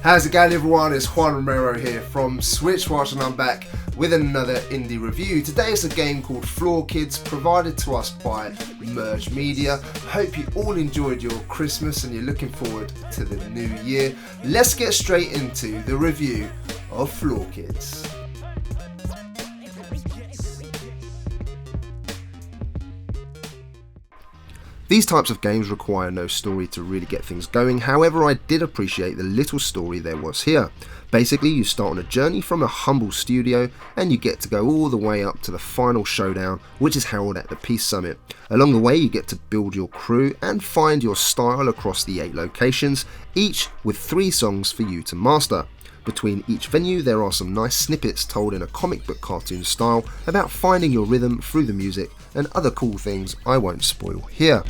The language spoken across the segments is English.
How's it going, everyone? It's Juan Romero here from Switchwatch, and I'm back with another indie review. Today it's a game called Floor Kids, provided to us by Merj Media. Hope you all enjoyed your Christmas and you're looking forward to the new year. Let's get straight into the review of Floor Kids. These types of games require no story to really get things going, however I did appreciate the little story there was here. Basically, you start on a journey from a humble studio and you get to go all the way up to the final showdown, which is held at the Peace Summit. Along the way you get to build your crew and find your style across the 8 locations, each with 3 songs for you to master. Between each venue there are some nice snippets told in a comic book cartoon style about finding your rhythm through the music and other cool things I won't spoil here.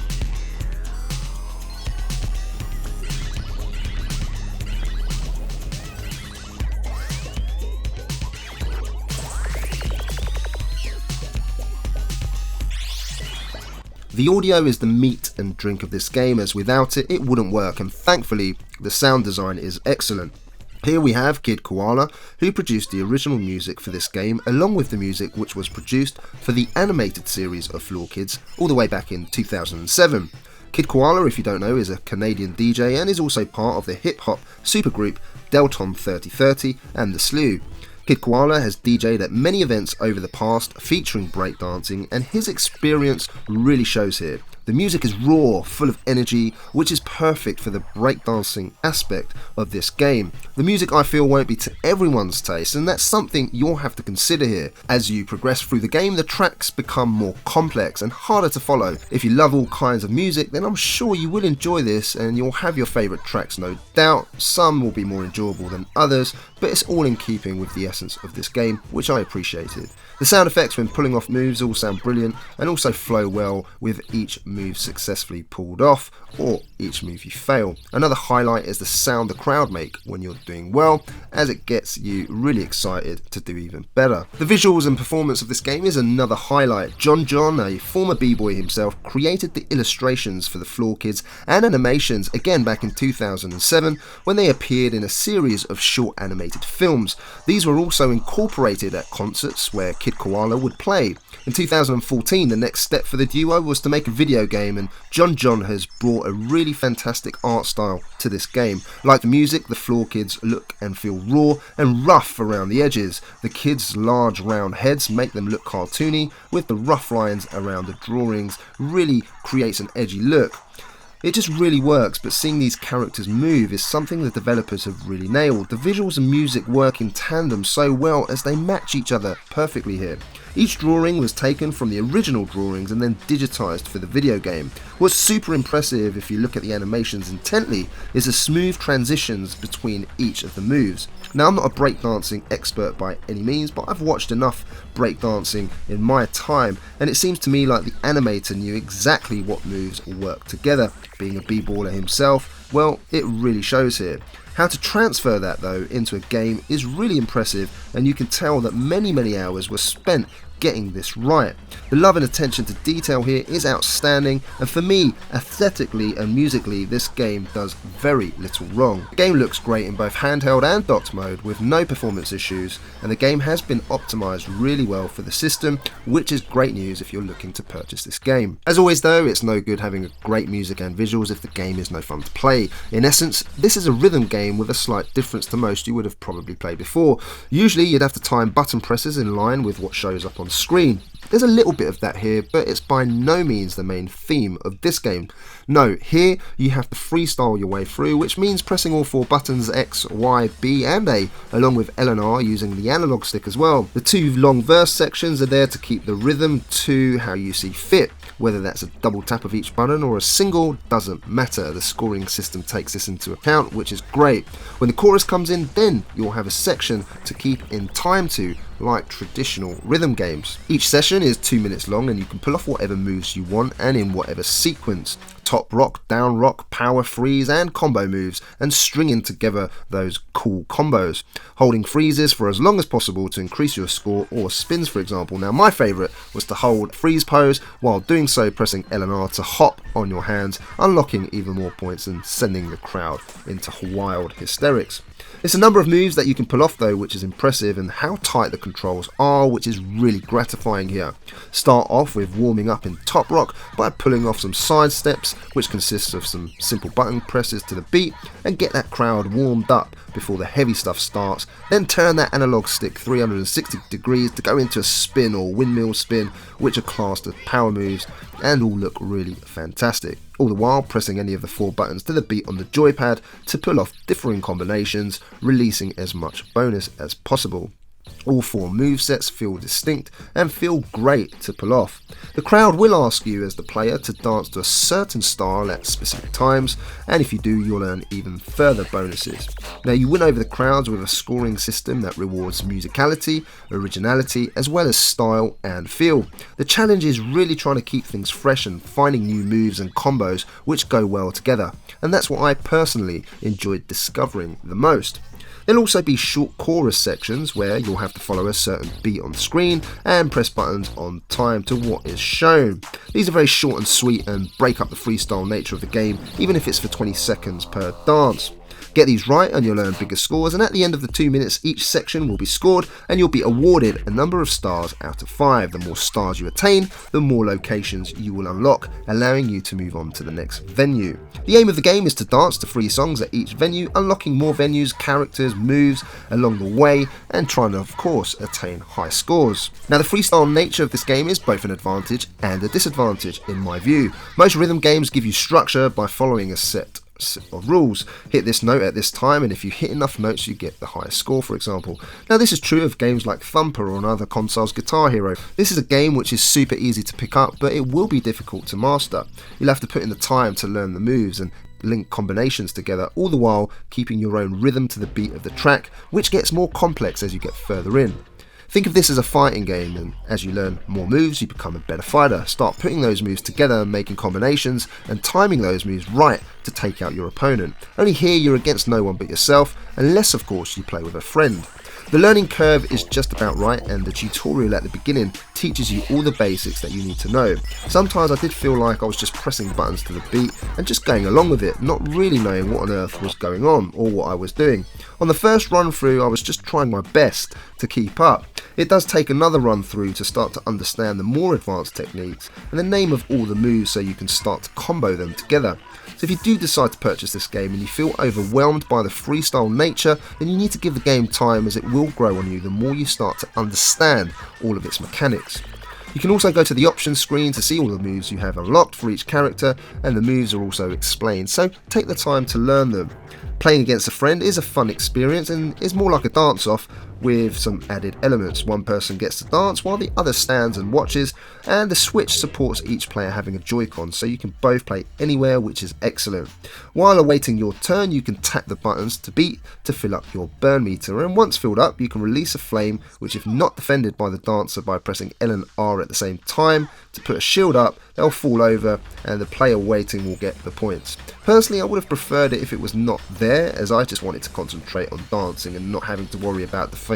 The audio is the meat and drink of this game, as without it, it wouldn't work, and thankfully the sound design is excellent. Here we have Kid Koala, who produced the original music for this game, along with the music which was produced for the animated series of Floor Kids all the way back in 2007. Kid Koala, if you don't know, is a Canadian DJ and is also part of the hip-hop supergroup Deltom 3030 and The Slew. Kid Koala has DJ'd at many events over the past featuring breakdancing, and his experience really shows here. The music is raw, full of energy, which is perfect for the breakdancing aspect of this game. The music, I feel, won't be to everyone's taste, and that's something you'll have to consider here. As you progress through the game, the tracks become more complex and harder to follow. If you love all kinds of music, then I'm sure you will enjoy this and you'll have your favourite tracks, no doubt. Some will be more enjoyable than others, but it's all in keeping with the essence of this game, which I appreciated. The sound effects when pulling off moves all sound brilliant and also flow well with each move successfully pulled off or each move you fail. Another highlight is the sound the crowd make when you're doing well, as it gets you really excited to do even better. The visuals and performance of this game is another highlight. JonJon, a former b-boy himself, created the illustrations for the Floor Kids and animations again back in 2007 when they appeared in a series of short animated films. These were also incorporated at concerts where Kid Koala would play. In 2014, the next step for the duo was to make a video game, and JonJon has brought a really fantastic art style to this game. Like the music, the Floor Kids look and feel raw and rough around the edges. The kids' large round heads make them look cartoony, with the rough lines around the drawings really creates an edgy look. It just really works, but seeing these characters move is something the developers have really nailed. The visuals and music work in tandem so well as they match each other perfectly here. Each drawing was taken from the original drawings and then digitized for the video game. What's super impressive if you look at the animations intently is the smooth transitions between each of the moves. Now, I'm not a breakdancing expert by any means, but I've watched enough breakdancing in my time, and it seems to me like the animator knew exactly what moves work together. Being a b-baller himself, well, it really shows here. How to transfer that though into a game is really impressive, and you can tell that many hours were spent getting this right. The love and attention to detail here is outstanding, and for me, aesthetically and musically, this game does very little wrong. The game looks great in both handheld and docked mode with no performance issues, and the game has been optimized really well for the system, which is great news if you're looking to purchase this game. As always though, it's no good having great music and visuals if the game is no fun to play. In essence, this is a rhythm game with a slight difference to most you would have probably played before. Usually you'd have to time button presses in line with what shows up on screen. There's a little bit of that here, but it's by no means the main theme of this game. No, here you have to freestyle your way through, which means pressing all 4 buttons X, Y, B and A, along with L and R using the analog stick as well. The 2 long verse sections are there to keep the rhythm to how you see fit. Whether that's a double tap of each button or a single doesn't matter. The scoring system takes this into account, which is great. When the chorus comes in, then you'll have a section to keep in time to, like traditional rhythm games. Each session is 2 minutes long and you can pull off whatever moves you want and in whatever sequence. Top rock, down rock, power freeze and combo moves, and stringing together those cool combos. Holding freezes for as long as possible to increase your score, or spins for example. Now my favourite was to hold freeze pose, while doing so pressing L and R to hop on your hands, unlocking even more points and sending the crowd into wild hysterics. It's a number of moves that you can pull off though, which is impressive, and how tight the controls are, which is really gratifying here. Start off with warming up in top rock by pulling off some side steps, which consists of some simple button presses to the beat, and get that crowd warmed up before the heavy stuff starts. Then turn that analog stick 360 degrees to go into a spin or windmill spin, which are classed as power moves and all look really fantastic. All the while pressing any of the 4 buttons to the beat on the joypad to pull off differing combinations, releasing as much bonus as possible. All 4 movesets feel distinct and feel great to pull off. The crowd will ask you as the player to dance to a certain style at specific times, and if you do, you'll earn even further bonuses. Now you win over the crowds with a scoring system that rewards musicality, originality, as well as style and feel. The challenge is really trying to keep things fresh and finding new moves and combos which go well together, and that's what I personally enjoyed discovering the most. There'll also be short chorus sections where you'll have to follow a certain beat on screen and press buttons on time to what is shown. These are very short and sweet and break up the freestyle nature of the game, even if it's for 20 seconds per dance. Get these right and you'll earn bigger scores, and at the end of the 2 minutes each section will be scored and you'll be awarded a number of stars out of 5. The more stars you attain, the more locations you will unlock, allowing you to move on to the next venue. The aim of the game is to dance to 3 songs at each venue, unlocking more venues, characters, moves along the way, and trying to of course attain high scores. Now the freestyle nature of this game is both an advantage and a disadvantage in my view. Most rhythm games give you structure by following a set of rules. Hit this note at this time, and if you hit enough notes you get the highest score, for example. Now this is true of games like Thumper or on other consoles Guitar Hero. This is a game which is super easy to pick up, but it will be difficult to master. You'll have to put in the time to learn the moves and link combinations together, all the while keeping your own rhythm to the beat of the track, which gets more complex as you get further in. Think of this as a fighting game, and as you learn more moves you become a better fighter. Start putting those moves together and making combinations and timing those moves right to take out your opponent. Only here you're against no one but yourself, unless of course you play with a friend. The learning curve is just about right, and the tutorial at the beginning teaches you all the basics that you need to know. Sometimes I did feel like I was just pressing buttons to the beat and just going along with it, not really knowing what on earth was going on or what I was doing. On the first run through I was just trying my best to keep up. It does take another run through to start to understand the more advanced techniques and the name of all the moves so you can start to combo them together. So if you do decide to purchase this game and you feel overwhelmed by the freestyle nature, then you need to give the game time, as it will grow on you the more you start to understand all of its mechanics. You can also go to the options screen to see all the moves you have unlocked for each character, and the moves are also explained, so take the time to learn them. Playing against a friend is a fun experience and is more like a dance-off with some added elements. One person gets to dance while the other stands and watches, and the Switch supports each player having a Joy-Con, so you can both play anywhere, which is excellent. While awaiting your turn you can tap the buttons to beat to fill up your burn meter, and once filled up you can release a flame, which if not defended by the dancer by pressing L and R at the same time to put a shield up, they'll fall over and the player waiting will get the points. Personally I would have preferred it if it was not there, as I just wanted to concentrate on dancing and not having to worry about defending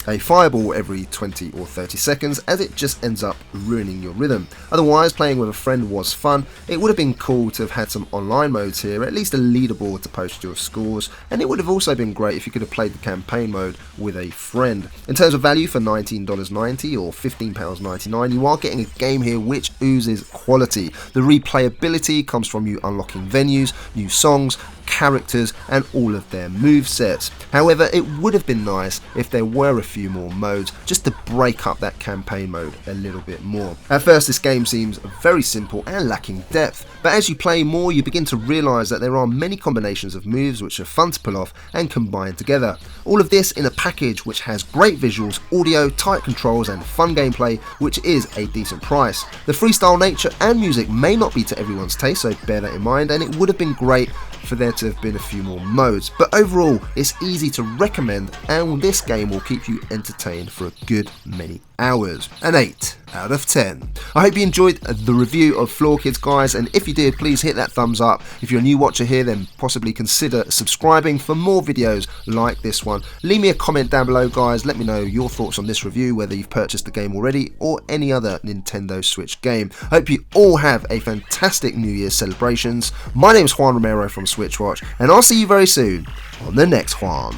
a fireball every 20 or 30 seconds, as it just ends up ruining your rhythm. Otherwise, playing with a friend was fun. It would have been cool to have had some online modes here, at least a leaderboard to post your scores, and it would have also been great if you could have played the campaign mode with a friend. In terms of value, for $19.90 or £15.99, you are getting a game here which oozes quality. The replayability comes from you unlocking venues, new songs, characters and all of their movesets. However, it would have been nice if there were a few more modes just to break up that campaign mode a little bit more. At first this game seems very simple and lacking depth, but but as you play more you begin to realise that there are many combinations of moves which are fun to pull off and combine together. All of this in a package which has great visuals, audio, tight controls and fun gameplay, which is a decent price. The freestyle nature and music may not be to everyone's taste, so bear that in mind, and it would have been great for there to have been a few more modes, but overall it's easy to recommend and this game will keep you entertained for a good many hours. An 8 out of 10. I hope you enjoyed the review of Floor Kids, guys, and if you did, please hit that thumbs up. If you're a new watcher here, then possibly consider subscribing for more videos like this one. Leave me a comment down below, guys, let me know your thoughts on this review, whether you've purchased the game already or any other Nintendo Switch game. Hope you all have a fantastic New Year's celebrations. My name is Juan Romero from Switch Watch, and I'll see you very soon on the next one.